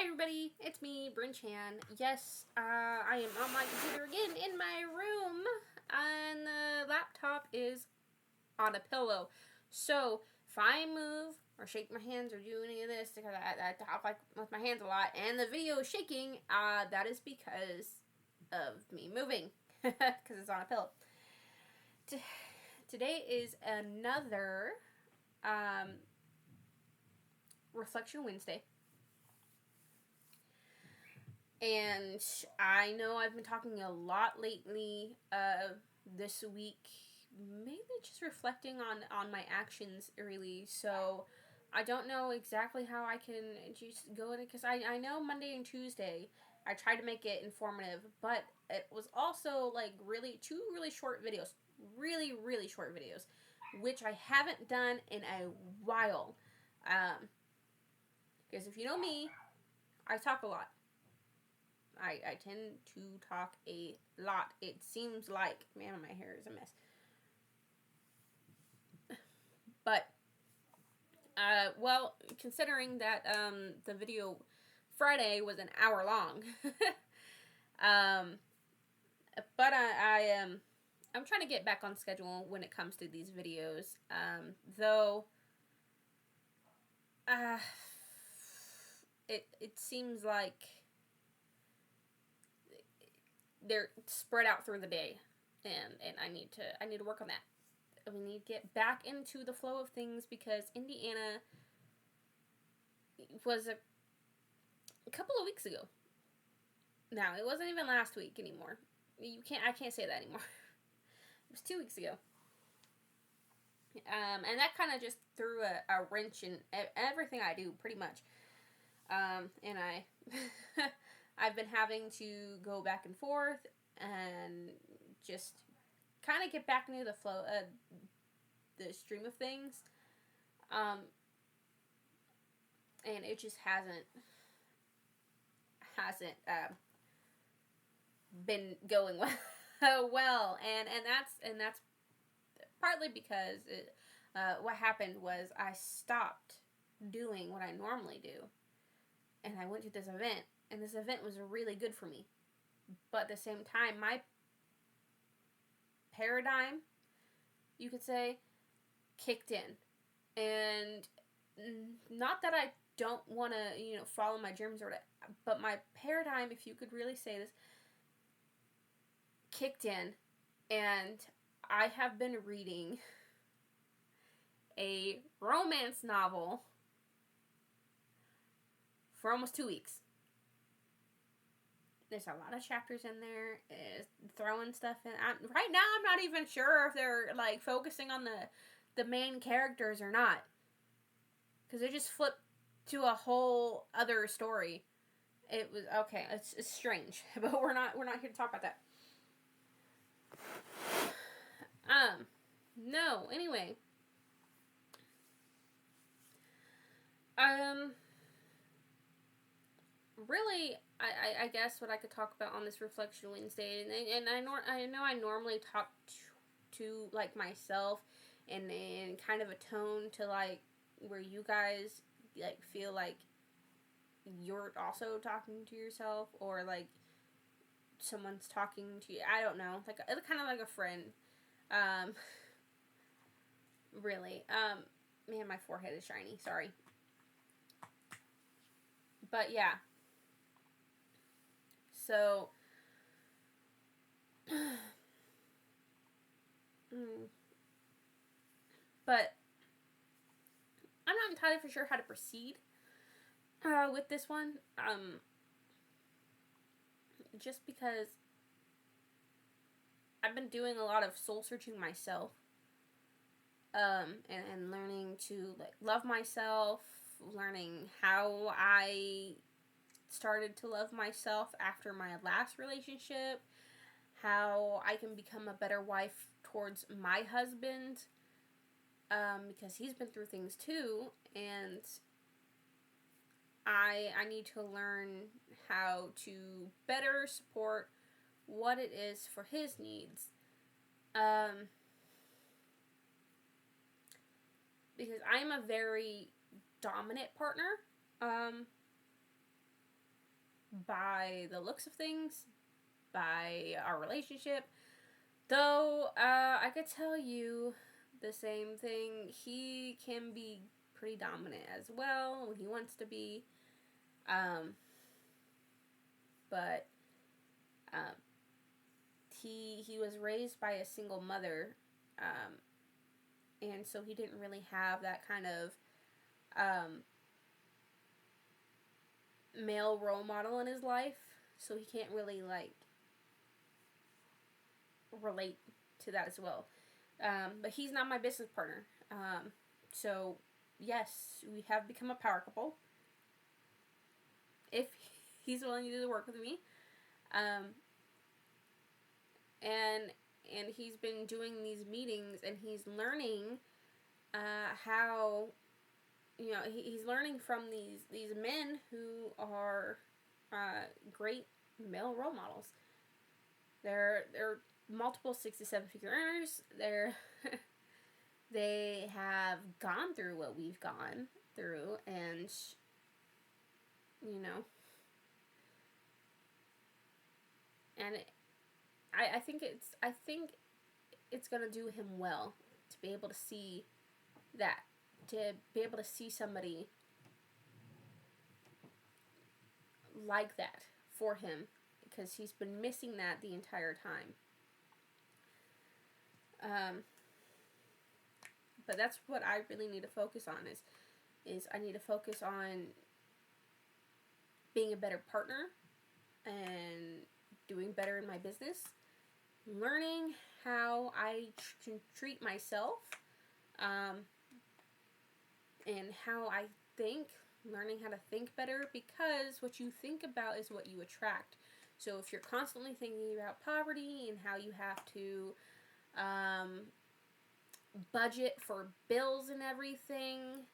Hi everybody, it's me, Bryn Chan. Yes, I am on my computer again in my room, and the laptop is on a pillow. So, if I move or shake my hands or do any of this, because I talk like with my hands a lot, and the video is shaking, that is because of me moving, because it's on a pillow. Today is another Reflection Wednesday. And I know I've been talking a lot lately this week, mainly just reflecting on my actions, really. So I don't know exactly how I can just go in it, because I know Monday and Tuesday I tried to make it informative, but it was also like two really short videos. Really short videos, which I haven't done in a while. Because if you know me, I talk a lot. I tend to talk a lot. It seems like, man, my hair is a mess. But, well, considering that the video Friday was an hour long, but I'm trying to get back on schedule when it comes to these videos. Though, it seems like they're spread out through the day, and I need to work on that. We need to get back into the flow of things, because Indiana was a couple of weeks ago. Now, it wasn't even last week anymore. I can't say that anymore. It was 2 weeks ago. And that kind of just threw a wrench in everything I do, pretty much. And I've been having to go back and forth and just kind of get back into the flow, the stream of things. And it just hasn't been going well, and that's partly because what happened was I stopped doing what I normally do, and I went to this event, and this event was really good for me, but at the same time, my paradigm, you could say, kicked in. And not that I don't want to, follow my dreams or whatever, but my paradigm, if you could really say this, kicked in, and I have been reading a romance novel for almost 2 weeks. There's a lot of chapters in there. It's throwing stuff in. Right now, I'm not even sure if they're like focusing on the main characters or not, because they just flipped to a whole other story. It was okay. It's strange, but we're not here to talk about that. No. Anyway. Really, I guess what I could talk about on this Reflection Wednesday, and I know I normally talk to like myself, and kind of a tone to like where you guys like feel like you're also talking to yourself, or like someone's talking to you. I don't know, like kind of like a friend. Really. Man, my forehead is shiny. Sorry. But yeah. So. But I'm not entirely for sure how to proceed with this one. Just because I've been doing a lot of soul searching myself, and learning to like love myself, learning how I started to love myself after my last relationship, how I can become a better wife towards my husband, because he's been through things too, and I need to learn how to better support what it is for his needs. Because I'm a very dominant partner. by the looks of things, by our relationship. Though, I could tell you the same thing. He can be pretty dominant as well when he wants to be. Um, but um, he was raised by a single mother, and so he didn't really have that kind of male role model in his life. So he can't really like relate to that as well. But he's not my business partner. So yes, we have become a power couple. If he's willing to do the work with me, and he's been doing these meetings, and he's learning how, he's learning from these men who are great male role models. They're multiple 6 to 7 figure earners. They have gone through what we've gone through, and and I think it's gonna do him well to be able to see that, to be able to see somebody like that for him, because he's been missing that the entire time. But that's what I really need to focus on is I need to focus on being a better partner and doing better in my business, learning how I can treat myself, and how I think, learning how to think better, because what you think about is what you attract. So if you're constantly thinking about poverty and how you have to budget for bills and everything,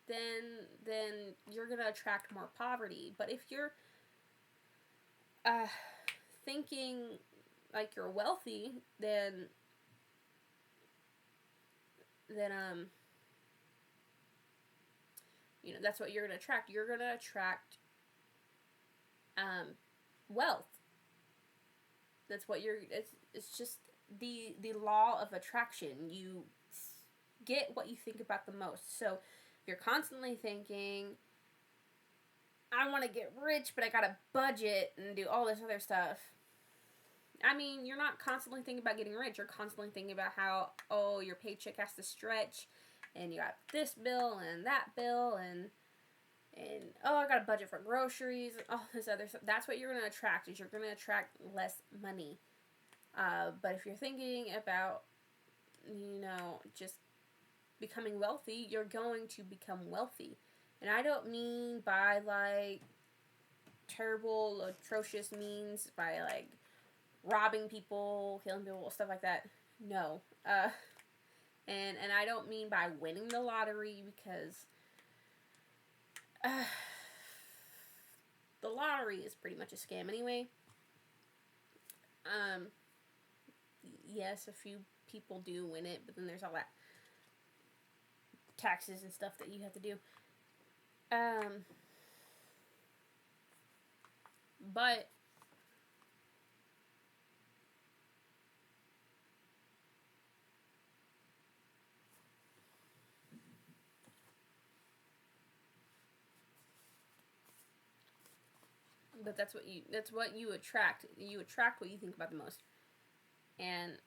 then you're gonna attract more poverty. But if you're thinking like you're wealthy, then that's what you're gonna attract. You're gonna attract wealth. That's what it's just the law of attraction. You get what you think about the most. So if you're constantly thinking, I want to get rich, but I gotta budget and do all this other stuff, I mean, you're not constantly thinking about getting rich. You're constantly thinking about how, your paycheck has to stretch, and you got this bill and that bill, and I got a budget for groceries, and all this other stuff. That's what you're going to attract, is you're going to attract less money. But if you're thinking about, just becoming wealthy, you're going to become wealthy. And I don't mean by, like, terrible, atrocious means, by, like, robbing people, killing people, stuff like that. No. And I don't mean by winning the lottery, because the lottery is pretty much a scam anyway. Yes, a few people do win it, but then there's all that taxes and stuff that you have to do. But that's what you attract. You attract what you think about the most. And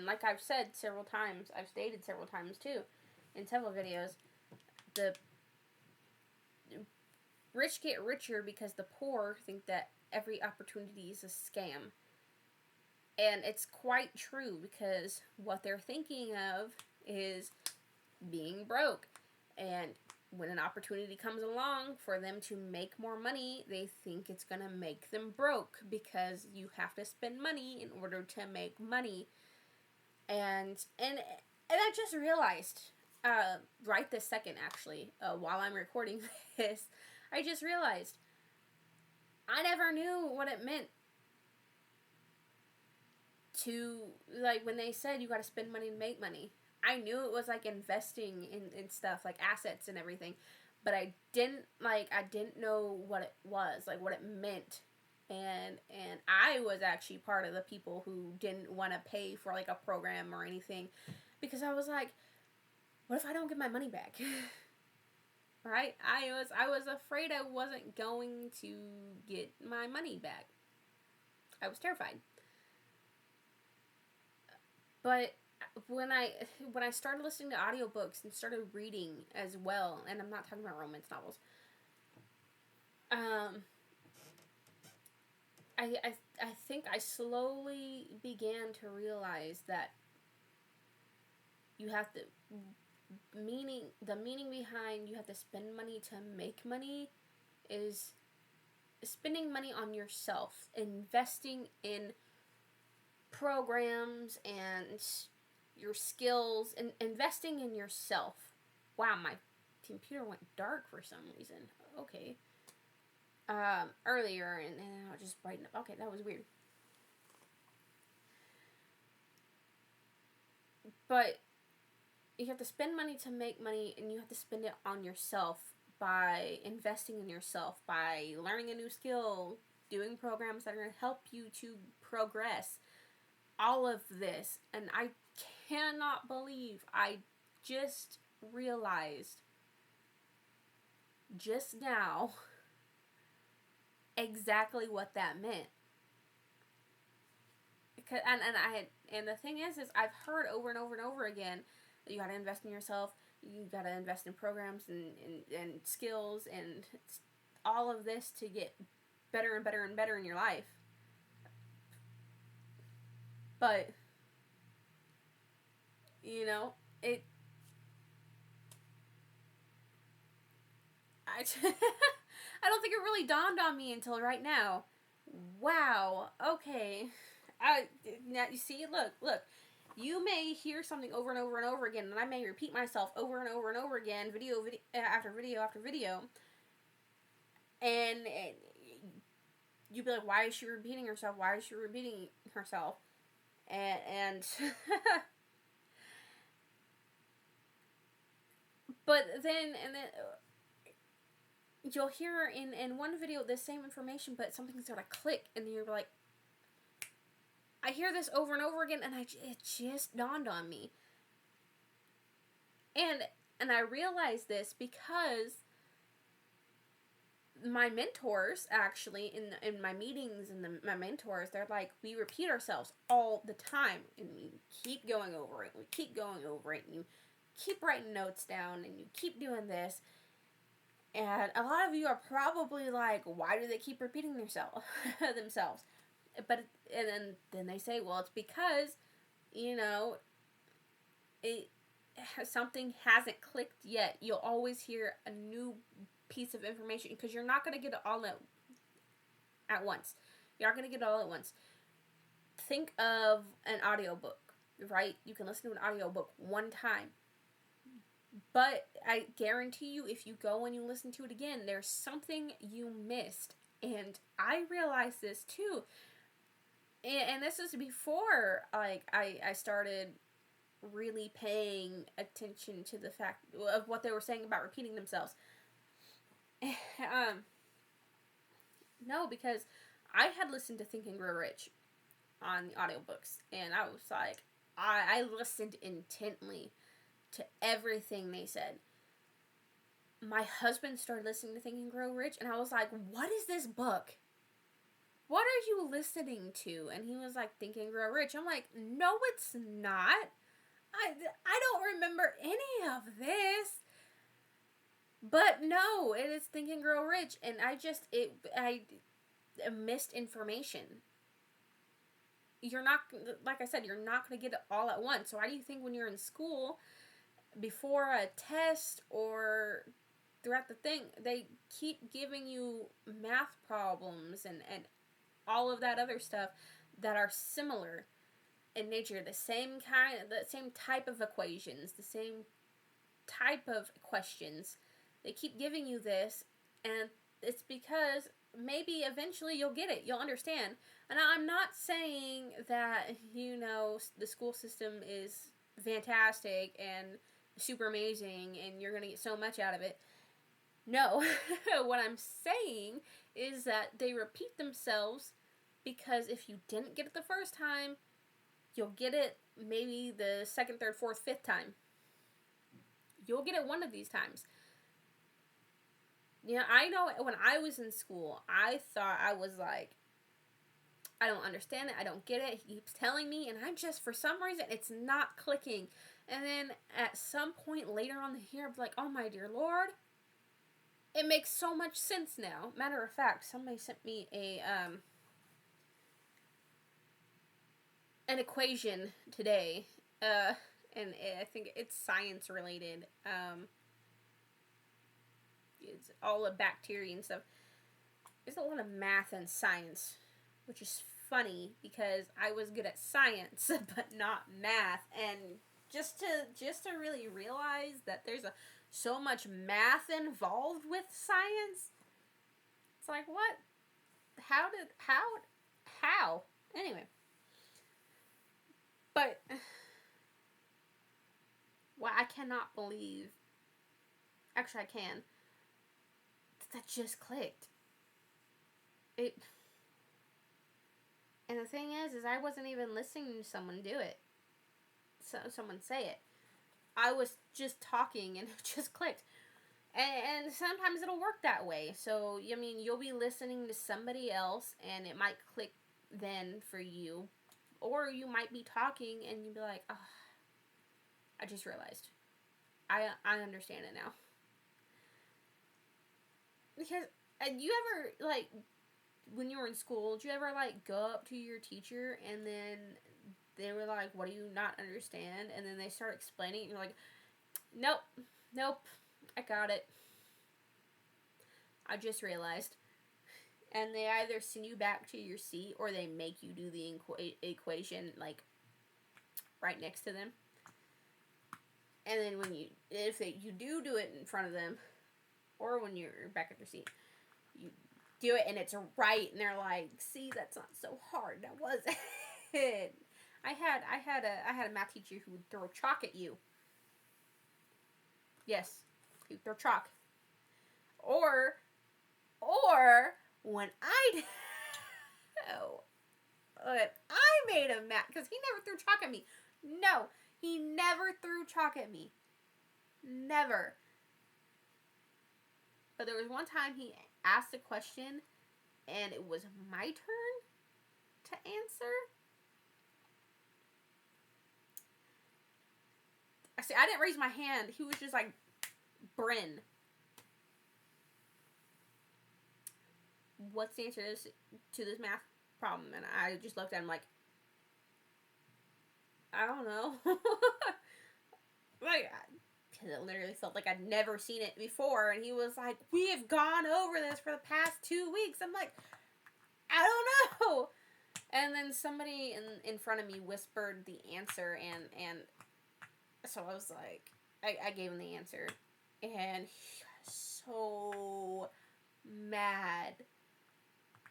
like I've said several times, I've stated several times too, in several videos, the rich get richer because the poor think that every opportunity is a scam. And it's quite true, because what they're thinking of is being broke. And when an opportunity comes along for them to make more money, they think it's going to make them broke, because you have to spend money in order to make money. And I just realized, right this second, actually, while I'm recording this, I just realized I never knew what it meant to, like, when they said you got to spend money to make money. I knew it was like investing in stuff, like assets and everything. but I didn't know what it was, like what it meant. And I was actually part of the people who didn't want to pay for like a program or anything, because I was like, what if I don't get my money back? Right? I was afraid I wasn't going to get my money back. I was terrified. But when I started listening to audiobooks and started reading as well, and I'm not talking about romance novels, um, I think I slowly began to realize that you have to the meaning behind you have to spend money to make money is spending money on yourself, investing in programs and your skills, and investing in yourself. Wow, my computer went dark for some reason. Okay. Earlier, and I'll just brighten up. Okay, that was weird. But you have to spend money to make money, and you have to spend it on yourself by investing in yourself, by learning a new skill, doing programs that are going to help you to progress. All of this. And I cannot believe I just realized just now exactly what that meant. And the thing is I've heard over and over and over again that you gotta invest in yourself, you gotta invest in programs and skills and all of this to get better and better and better in your life. But you know, I I don't think it really dawned on me until right now. Wow. Okay. Now you see, look. You may hear something over and over and over again, and I may repeat myself over and over and over again, video after video after video, and you'd be like, "Why is she repeating herself? Why is she repeating herself?" And but then you'll hear in one video the same information, but something's gonna click, and then you're like, I hear this over and over again, and it just dawned on me. And I realized this because my mentors, actually, in my meetings, and my mentors, they're like, we repeat ourselves all the time, and we keep going over it, and we keep going over it, and you keep writing notes down, and you keep doing this. And a lot of you are probably like, why do they keep repeating themselves? But and then they say, well, it's because, something hasn't clicked yet. You'll always hear a new piece of information because you're not going to get it all at once. You're not going to get it all at once. Think of an audiobook, right? You can listen to an audiobook one time. But I guarantee you, if you go and you listen to it again, there's something you missed. And I realized this too. And this is before I started really paying attention to the fact of what they were saying about repeating themselves. No, because I had listened to Think and Grow Rich on the audiobooks, and I was like, I listened intently to everything they said. My husband started listening to Think and Grow Rich, and I was like, what is this book? What are you listening to? And he was like, Think and Grow Rich. I'm like, no, it's not. I don't remember any of this. But no, it is Think and Grow Rich. And I missed information. You're not, like I said, you're not going to get it all at once. So why do you think when you're in school, before a test or throughout the thing, they keep giving you math problems and all of that other stuff that are similar in nature, the same type of equations, the same type of questions. They keep giving you this, and it's because maybe eventually you'll get it, you'll understand. And I'm not saying that, the school system is fantastic and super amazing and you're going to get so much out of it. No, what I'm saying is that they repeat themselves because if you didn't get it the first time, you'll get it maybe the second, third, fourth, fifth time. You'll get it one of these times. You know, I know when I was in school, I thought I was like, I don't understand it. I don't get it. He keeps telling me, and I'm just, for some reason, it's not clicking. And then at some point later on the year, I'm like, oh my dear Lord, it makes so much sense now. Matter of fact, somebody sent me an equation today, and I think it's science related. It's all of bacteria and stuff. There's a lot of math and science, which is funny because I was good at science but not math, and just to really realize that there's so much math involved with science, it's like, what? How anyway, but what I cannot believe, actually I can, that just clicked. It, and the thing is I wasn't even listening to someone do it. So someone say it. I was just talking and it just clicked. And sometimes it'll work that way. So, I mean, you'll be listening to somebody else and it might click then for you. Or you might be talking and you'll be like, oh, I just realized. I understand it now. Because, you ever, like, when you were in school, did you ever, like, go up to your teacher and then they were like, what do you not understand? And then they start explaining and you're like, nope, I got it. I just realized. And they either send you back to your seat or they make you do the equation, like, right next to them. And then when you do it in front of them, or when you're back at your seat, you do it and it's right, and they're like, see, that's not so hard, now was it? I had a math teacher who would throw chalk at you. Yes, he would throw chalk. Or when I made a math, because he never threw chalk at me. No, he never threw chalk at me. Never. But there was one time he asked a question, and it was my turn to answer. See, I didn't raise my hand. He was just like, Bryn, what's the answer to this math problem? And I just looked at him like, I don't know. Like, because it literally felt like I'd never seen it before. And he was like, we have gone over this for the past 2 weeks. I'm like, I don't know. And then somebody in front of me whispered the answer, and so I was like, I gave him the answer, and he got so mad.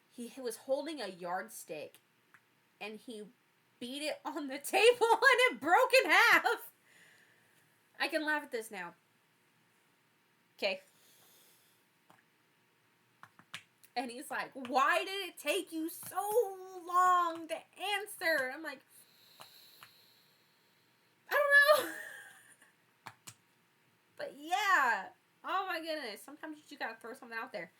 He was holding a yardstick, and he beat it on the table, and it broke in half. I can laugh at this now. Okay. And he's like, why did it take you so long to answer? I'm like, I don't know. But yeah. Oh my goodness. Sometimes you just gotta throw something out there.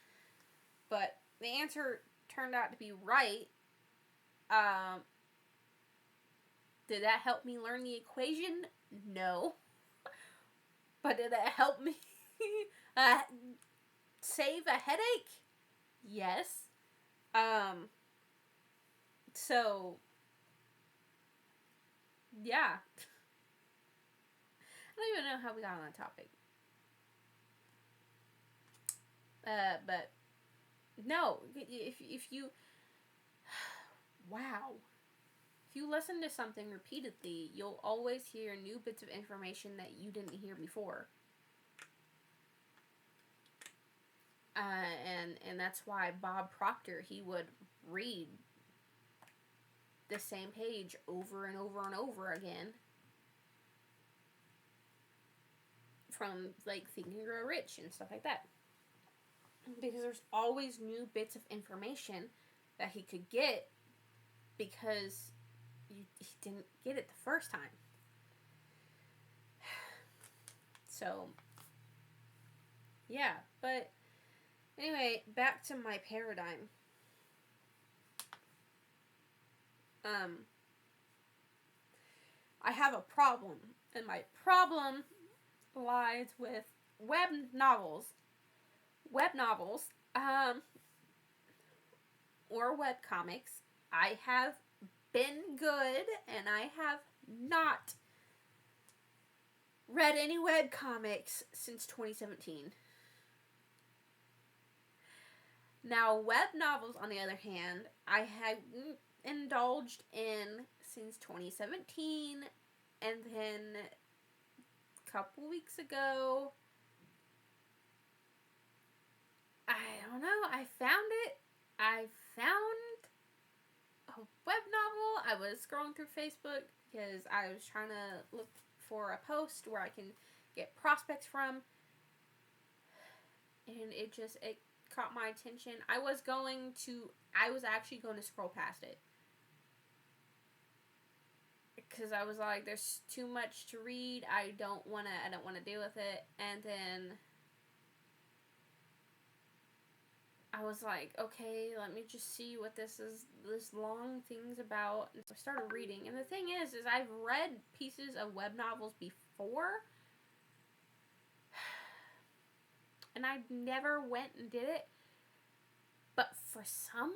But the answer turned out to be right. Did that help me learn the equation? No. But did it help me save a headache? Yes. So, yeah. I don't even know how we got on that topic. But no, if you, wow, if you listen to something repeatedly, you'll always hear new bits of information that you didn't hear before. And that's why Bob Proctor, he would read the same page over and over and over again from, like, Think and Grow Rich and stuff like that. because there's always new bits of information that he could get because he didn't get it the first time. So, yeah, but anyway, back to my paradigm. I have a problem, and my problem lies with web novels. Web novels, or web comics. I have been good, and I have not read any web comics since 2017. Now, web novels, on the other hand, I had indulged in since 2017, and then a couple weeks ago, I don't know, I found it. I found a web novel. I was scrolling through Facebook because I was trying to look for a post where I can get prospects from, and it caught my attention. I was actually going to scroll past it because I was like, there's too much to read. I don't want to deal with it. And then I was like, okay, let me just see what this long thing's about. And so I started reading. And the thing is I've read pieces of web novels before, and I never went and did it. But for some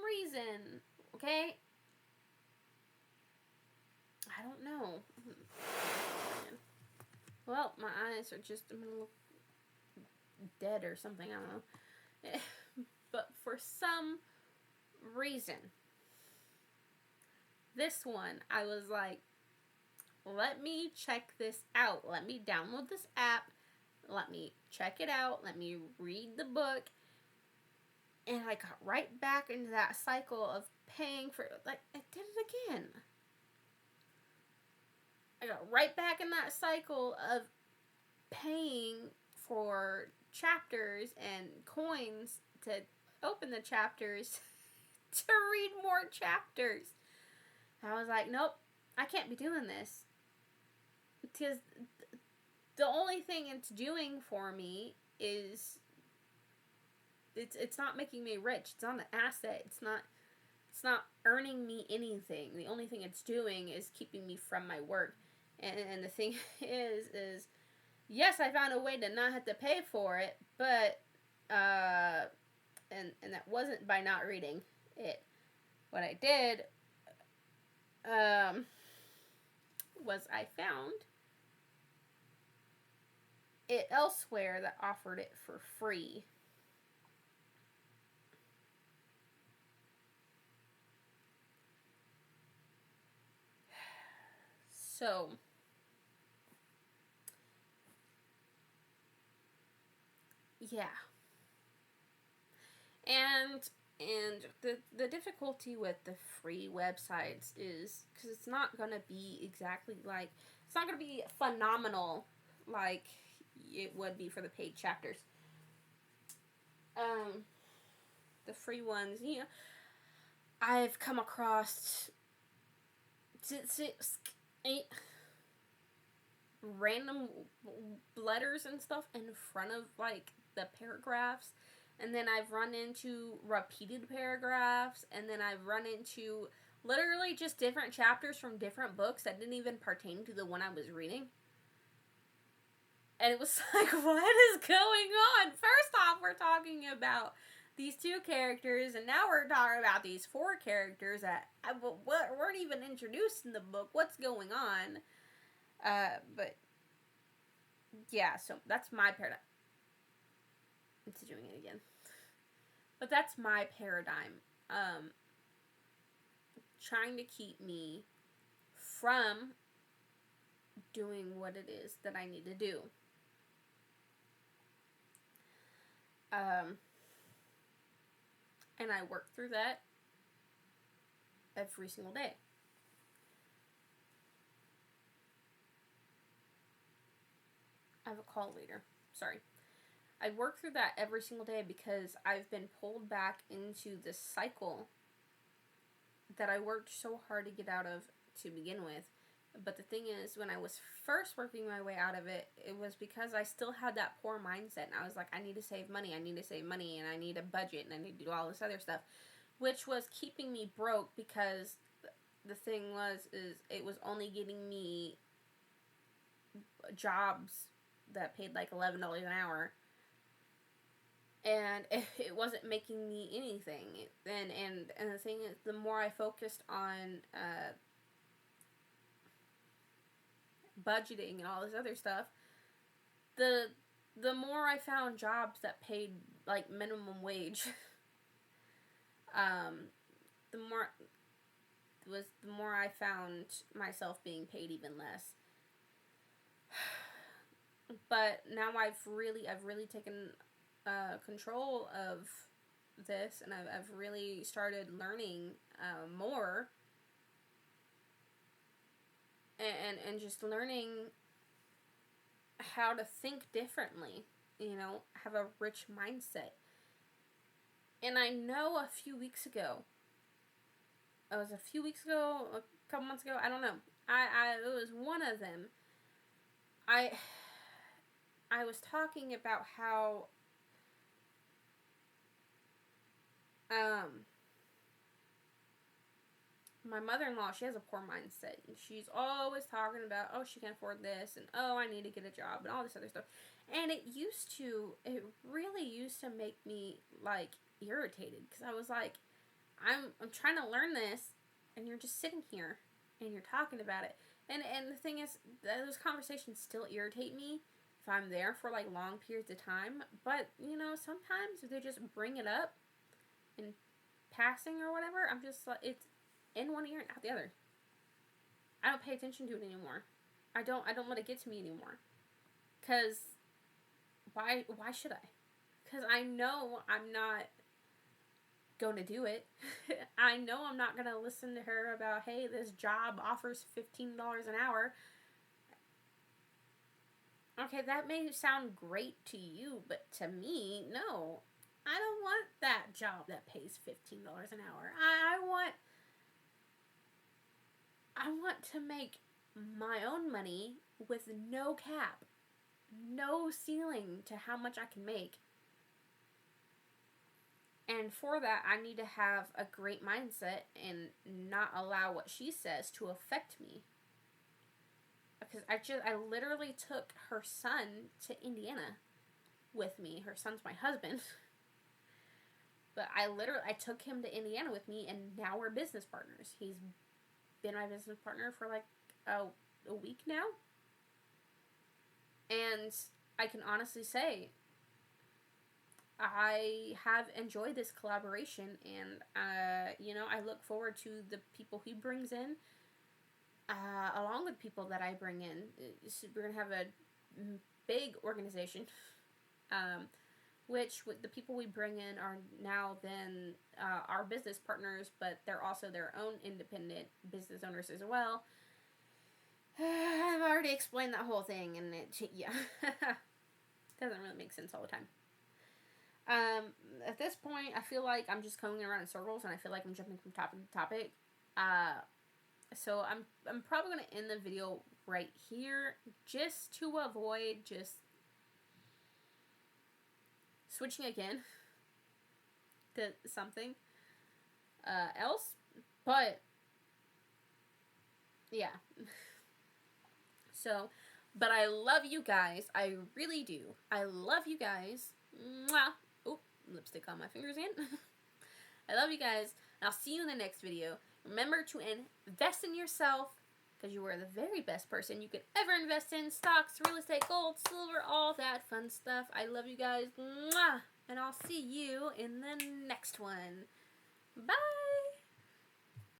reason, okay, I don't know. Well, my eyes are just, I'm gonna look dead or something, I don't know. But for some reason, this one, I was like, let me check this out. Let me download this app. Let me check it out. Let me read the book. And I got right back into that cycle of paying for, like, I did it again. I got right back in that cycle of paying for chapters and coins to open the chapters to read more chapters. I was like, nope, I can't be doing this. Because the only thing it's doing for me is it's not making me rich. It's not an asset. It's not earning me anything. The only thing it's doing is keeping me from my work. And the thing is yes, I found a way to not have to pay for it, but and that wasn't by not reading it. What I did was I found it elsewhere that offered it for free. So yeah. And the difficulty with the free websites is because it's not going to be exactly like, it's not going to be phenomenal like it would be for the paid chapters. The free ones, you know, I've come across 8 random letters and stuff in front of like the paragraphs, and then I've run into repeated paragraphs, and then I've run into literally just different chapters from different books that didn't even pertain to the one I was reading. And it was like, what is going on? First off, we're talking about these 2 characters, and now we're talking about these 4 characters that weren't even introduced in the book. What's going on? But yeah, so that's my paradigm. It's doing it again. But that's my paradigm. Trying to keep me from doing what it is that I need to do. And I work through that every single day. I have a call later. Sorry. I work through that every single day because I've been pulled back into this cycle that I worked so hard to get out of to begin with. But the thing is, when I was first working my way out of it, it was because I still had that poor mindset. And I was like, I need to save money, and I need a budget, and I need to do all this other stuff. Which was keeping me broke because the thing is it was only getting me jobs that paid like $11 an hour. And it wasn't making me anything. And the thing is, the more I focused on budgeting and all this other stuff, the more I found jobs that paid like minimum wage. The more I found myself being paid even less. But now I've really taken control of this, and I've really started learning more, and just learning how to think differently, have a rich mindset. And I know a couple months ago, I don't know, it was one of them, I was talking about how my mother-in-law, she has a poor mindset, and she's always talking about, oh, she can't afford this, and oh, I need to get a job, and all this other stuff. And it really used to make me like irritated, because I was like, I'm trying to learn this, and you're just sitting here and you're talking about it. And the thing is, those conversations still irritate me if I'm there for like long periods of time. But sometimes if they just bring it up in passing or whatever, I'm just like, it's in one ear and out the other. I don't pay attention to it anymore. I don't let it get to me anymore. Cause why should I? Cause I know I'm not going to do it. I know I'm not going to listen to her about, hey, this job offers $15 an hour. Okay, that may sound great to you, but to me, no. I don't want that job that pays $15 an hour. I want to make my own money with no cap, no ceiling to how much I can make. And for that, I need to have a great mindset and not allow what she says to affect me. Because I literally took her son to Indiana with me. Her son's my husband. But I took him to Indiana with me, and now we're business partners. He's been my business partner for like a week now. And I can honestly say, I have enjoyed this collaboration, and I look forward to the people he brings in, along with people that I bring in. We're gonna have a big organization, which with the people we bring in are now then our business partners, but they're also their own independent business owners as well. I've already explained that whole thing, and it doesn't really make sense all the time. At this point, I feel like I'm just going around in circles, and I feel like I'm jumping from topic to topic. So I'm probably going to end the video right here, just to avoid just switching again to something else. But yeah. So, but I love you guys. I really do. I love you guys. Mwah. Oh, lipstick on my fingers again. I love you guys. I'll see you in the next video. Remember to invest in yourself, because you are the very best person you could ever invest in. Stocks, real estate, gold, silver, all that fun stuff. I love you guys. Mwah. And I'll see you in the next one. Bye.